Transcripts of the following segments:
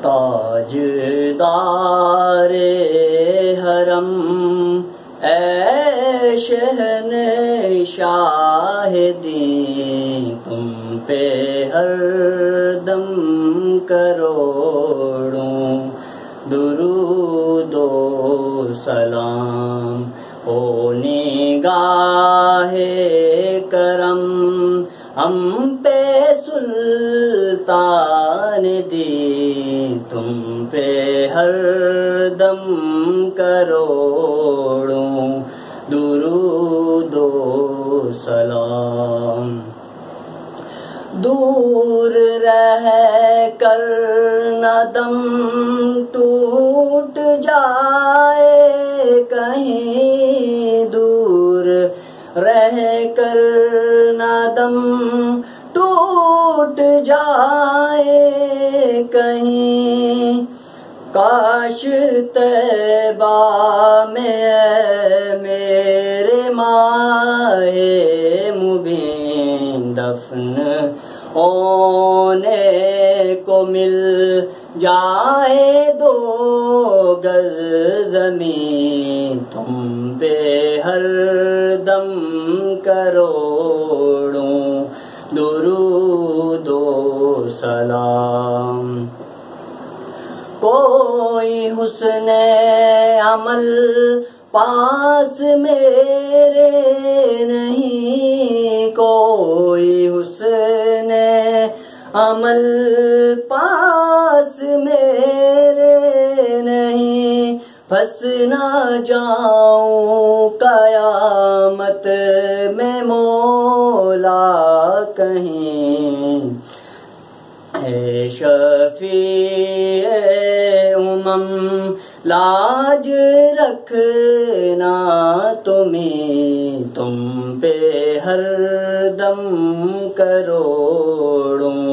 تاجدار حرم اے شہنشاہ دین، تم پہ ہر دم کروڑوں درود و سلام ہو نگاہ کرم ہم پہ سلطان دین، تم پہ ہر دم کروڑوں درود و سلام۔ دور رہ کر نہ دم ٹوٹ جائے کہیں، دور رہ کر نہ دم ٹوٹ جائے کہیں، کاش طیبہ میں میرے ماہ مبین دفن ہونے کو مل جائے دو گز زمین، تم پہ ہر دم کروڑوں درود و سلام۔ کوئی حسن عمل پاس میرے نہیں، کوئی حسن عمل پاس میرے نہیں، پھنس نہ جاؤں قیامت میں مولا کہیں، اے شفیع امم لاج رکھنا تمہیں، تم پہ ہر دم کروڑوں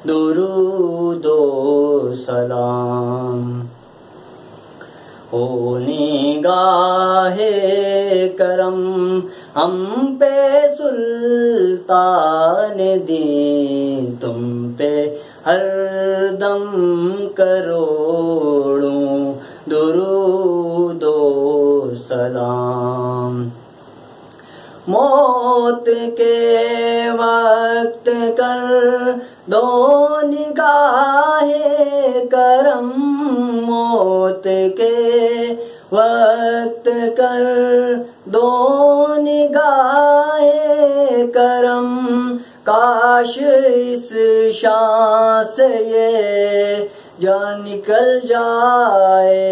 درود و سلام ہو نگاہ کرم ہم پہ سلطان دین، تم پہ ہر دم کروڑوں درود و سلام۔ موت کے وقت کر دو نگاہ کرم، موت کے وقت کر دو نگاہ کرم، کاش اس شان سے یہ جان نکل جائے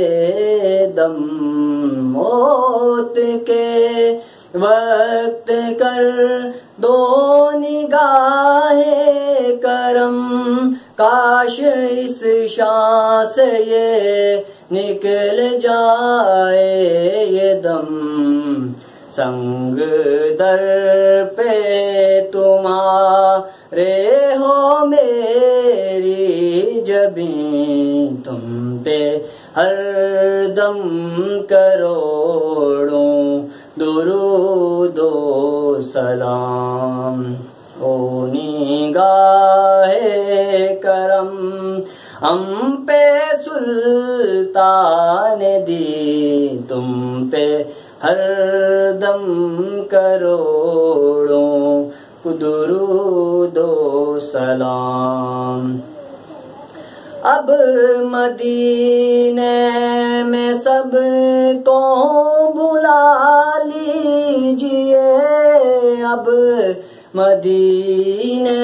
دم، موت کے وقت کر دو نگاہ کرم، کاش اس شان سے یہ نکل جائے یہ دم، سنگ در پہ تمہارے ہو میری جبیں، تم پہ ہر دم کروڑوں درود و سلام ہو نگاہ کرم ہم پہ سلطان دین، تم پہ ہر دم کروڑوں درود و سلام۔ اب مدینے میں سب کو بلا لیجئے، اب مدینے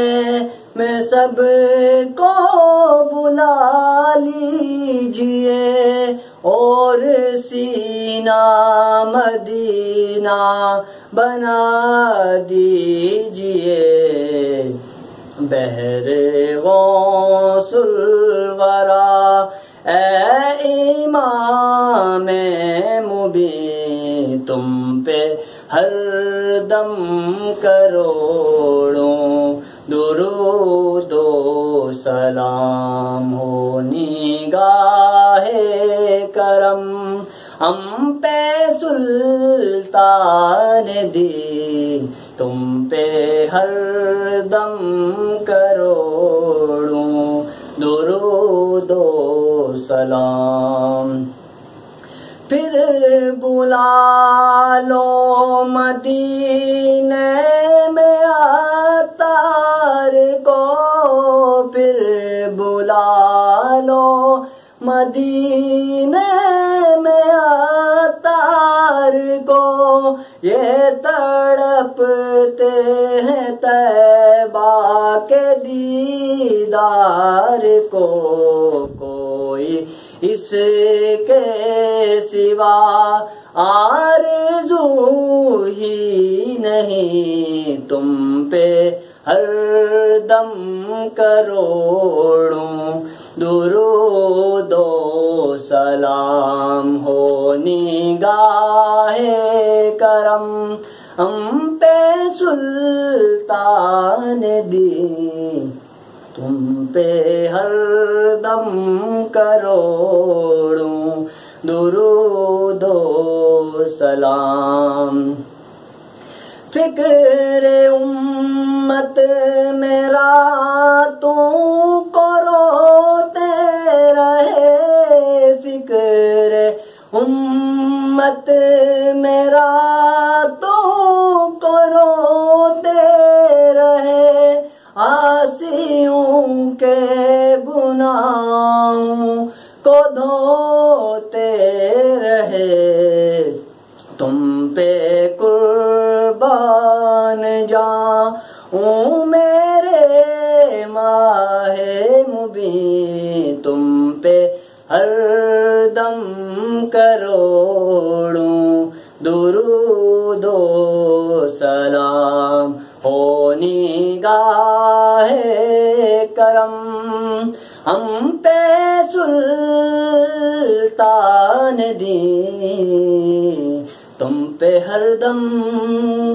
میں سب کو بلا لیجئے، اور سینہ مدینہ بنا دیجئے، بحر غوث الورا اے امام مبین، تم پہ ہر دم کروڑوں درود و سلام ہو نگاہ کرم ہم پہ سلطان دین، تم پہ ہر دم کروڑوں درود و سلام. پھر بلا لو مدینے میں عطار کو، پھر بلا لو مدینے میں عطار کو. یہ تڑپتے ہیں طیبہ کے دیدار کو، کوئی اس کے سوا آرزو ہی نہیں. تم پہ ہر دم کروڑوں درود و سلام ہو. نگاہ کرم ہم پہ سلطان دی، تم پہ ہر دم کروڑوں درود و سلام. فکر امت میں راتوں کو روتے رہے، فکر امت میں راتوں کو روتے رہے. عاصیوں کے گناہوں کو دھوتے رہے. تم پہ قربان جاؤں میرے ماہ مبین، تم پہ ہر دم کروڑوں درود و سلام ہو. نگاہ کرم ہم پہ سلطان دی، تم پہ ہر دم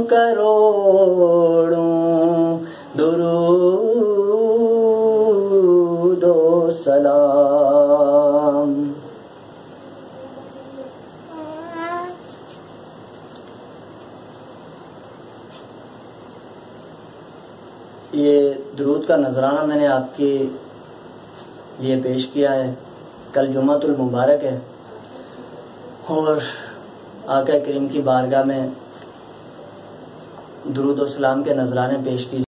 کروڑوں درود و سلام. یہ درود کا نذرانہ میں نے آپ کے لیے پیش کیا ہے. کل جمعۃ المبارک ہے اور آقا کریم کی بارگاہ میں درود و سلام کے نذرانے پیش کیجیے.